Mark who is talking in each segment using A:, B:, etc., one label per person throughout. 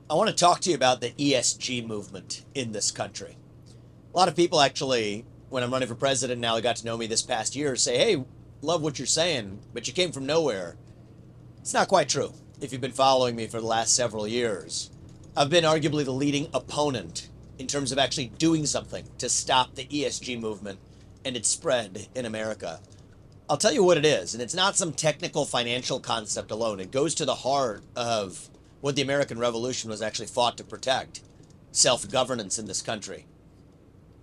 A: I want to talk to you about the ESG movement in this country. A lot of people actually, when I'm running for president now, they got to know me this past year, say, hey, love what you're saying, but you came from nowhere. It's not quite true. If you've been following me for the last several years, I've been arguably the leading opponent in terms of actually doing something to stop the ESG movement and its spread in America. I'll tell you what it is, and it's not some technical financial concept alone. It goes to the heart of what the American Revolution was actually fought to protect: self-governance in this country.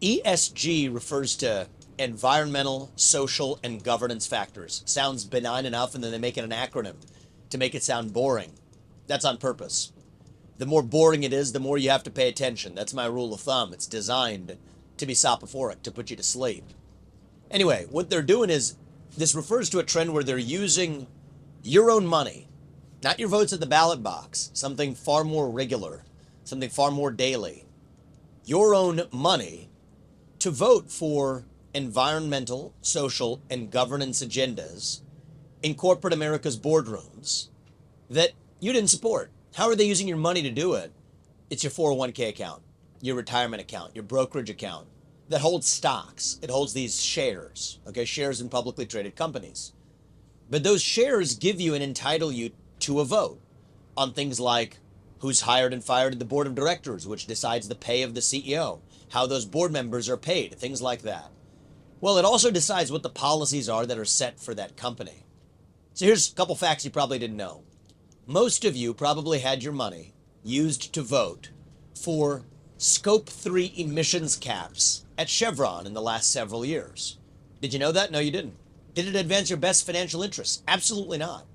A: ESG refers to environmental, social, and governance factors. Sounds benign enough, and then they make it an acronym to make it sound boring. That's on purpose. The more boring it is, the more you have to pay attention. That's my rule of thumb. It's designed to be soporific, to put you to sleep. Anyway, what they're doing is, this refers to a trend where they're using your own money, not your votes at the ballot box, something far more regular, something far more daily, your own money to vote for environmental, social, and governance agendas in corporate America's boardrooms that you didn't support. How are they using your money to do it? It's your 401k account, your retirement account, your brokerage account that holds stocks. It holds these shares, okay, shares in publicly traded companies. But those shares give you and entitle you to a vote on things like who's hired and fired at the board of directors, which decides the pay of the CEO, how those board members are paid, things like that. Well, it also decides what the policies are that are set for that company. So here's a couple facts you probably didn't know. Most of you probably had your money used to vote for Scope 3 emissions caps at Chevron in the last several years. Did you know that? No, you didn't. Did it advance your best financial interests? Absolutely not.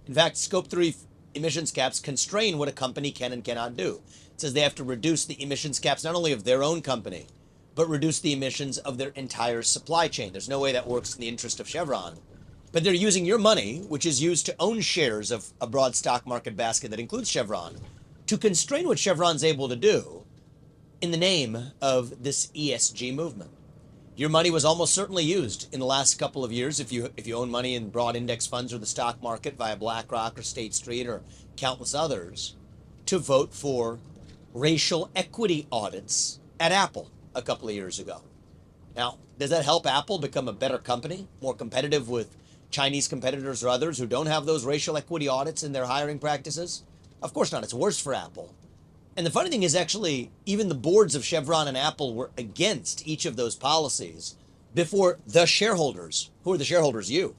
A: In fact, Scope 3 emissions caps constrain what a company can and cannot do. It says they have to reduce the emissions caps not only of their own company, but reduce the emissions of their entire supply chain. There's no way that works in the interest of Chevron. But they're using your money, which is used to own shares of a broad stock market basket that includes Chevron, to constrain what Chevron's able to do in the name of this ESG movement. Your money was almost certainly used in the last couple of years, if you own money in broad index funds or the stock market via BlackRock or State Street or countless others, to vote for racial equity audits at Apple a couple of years ago. Now, does that help Apple become a better company, more competitive with Chinese competitors or others who don't have those racial equity audits in their hiring practices? Of course not. It's worse for Apple. And the funny thing is, actually, even the boards of Chevron and Apple were against each of those policies before the shareholders, who are the shareholders? You,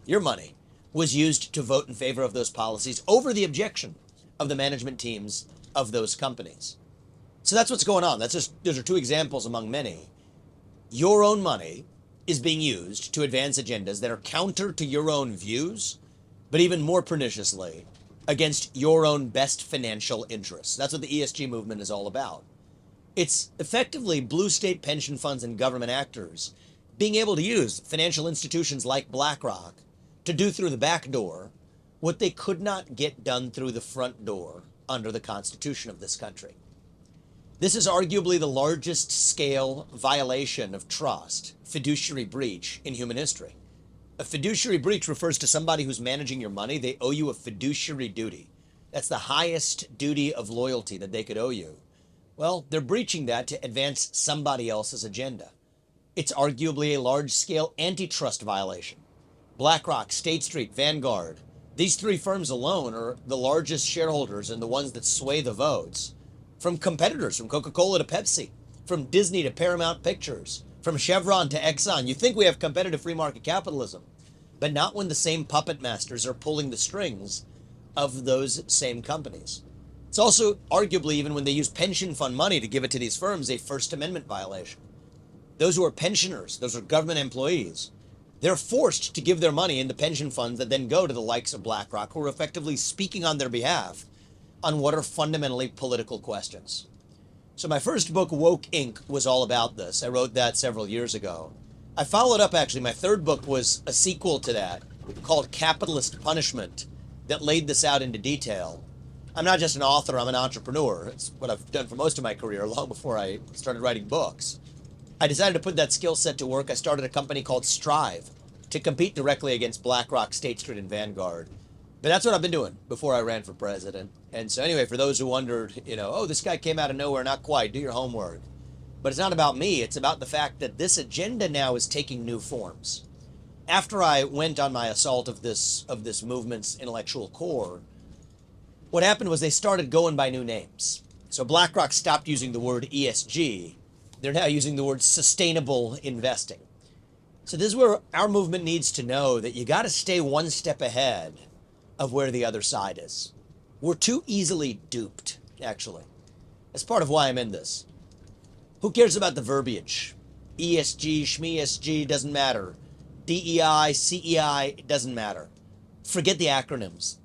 A: your money, was used to vote in favor of those policies over the objection of the management teams of those companies. So that's what's going on. Those are two examples among many. Your own money is being used to advance agendas that are counter to your own views, but even more perniciously, against your own best financial interests. That's what the ESG movement is all about. It's effectively blue state pension funds and government actors being able to use financial institutions like BlackRock to do through the back door what they could not get done through the front door under the Constitution of this country. This is arguably the largest scale violation of trust, fiduciary breach, in human history. A fiduciary breach refers to somebody who's managing your money. They owe you a fiduciary duty. That's the highest duty of loyalty that they could owe you. Well, they're breaching that to advance somebody else's agenda. It's arguably a large-scale antitrust violation. BlackRock, State Street, Vanguard, these three firms alone are the largest shareholders and the ones that sway the votes from competitors, from Coca-Cola to Pepsi, from Disney to Paramount Pictures, from Chevron to Exxon. You think we have competitive free market capitalism, but not when the same puppet masters are pulling the strings of those same companies. It's also arguably, even when they use pension fund money to give it to these firms, a First Amendment violation. Those who are pensioners, those are government employees, they're forced to give their money in the pension funds that then go to the likes of BlackRock, who are effectively speaking on their behalf on what are fundamentally political questions. So my first book, Woke Inc., was all about this. I wrote that several years ago. I followed up, actually, my third book was a sequel to that called Capitalist Punishment that laid this out into detail. I'm not just an author, I'm an entrepreneur. It's what I've done for most of my career, long before I started writing books. I decided to put that skill set to work. I started a company called Strive to compete directly against BlackRock, State Street, and Vanguard. But that's what I've been doing before I ran for president. And so anyway, for those who wondered, oh, this guy came out of nowhere, not quite, do your homework. But it's not about me. It's about the fact that this agenda now is taking new forms. After I went on my assault of this movement's intellectual core, what happened was they started going by new names. So BlackRock stopped using the word ESG. They're now using the word sustainable investing. So this is where our movement needs to know that you got to stay one step ahead of where the other side is. We're too easily duped, actually. That's part of why I'm in this. Who cares about the verbiage? ESG, SHMESG, doesn't matter. DEI, CEI, it doesn't matter. Forget the acronyms.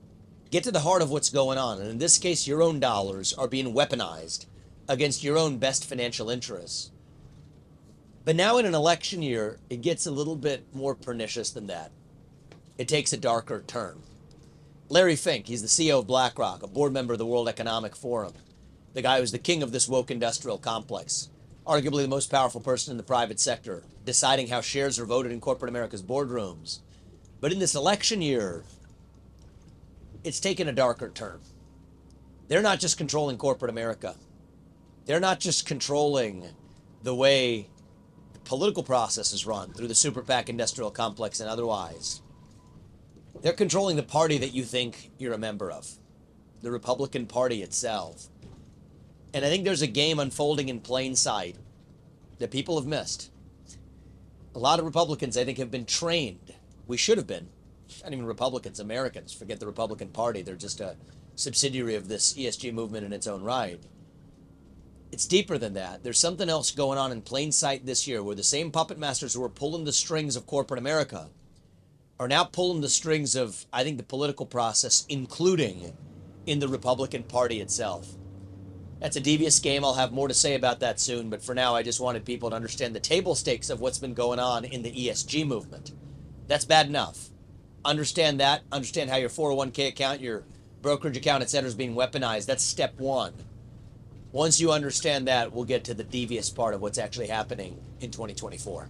A: Get to the heart of what's going on. And in this case, your own dollars are being weaponized against your own best financial interests. But now in an election year, it gets a little bit more pernicious than that. It takes a darker turn. Larry Fink, he's the CEO of BlackRock, a board member of the World Economic Forum, the guy who's the king of this woke industrial complex, arguably the most powerful person in the private sector, deciding how shares are voted in corporate America's boardrooms. But in this election year, it's taken a darker turn. They're not just controlling corporate America. They're not just controlling the way the political process is run through the super PAC industrial complex and otherwise. They're controlling the party that you think you're a member of, the Republican Party itself. And I think there's a game unfolding in plain sight that people have missed. A lot of Republicans, I think, have been trained. We should have been. Not even Republicans, Americans. Forget the Republican Party. They're just a subsidiary of this ESG movement in its own right. It's deeper than that. There's something else going on in plain sight this year where the same puppet masters who were pulling the strings of corporate America are now pulling the strings of, I think, the political process, including in the Republican Party itself. That's a devious game. I'll have more to say about that soon, but for now, I just wanted people to understand the table stakes of what's been going on in the ESG movement. That's bad enough. Understand that. Understand how your 401k account, your brokerage account, etc. is being weaponized. That's step one. Once you understand that, we'll get to the devious part of what's actually happening in 2024.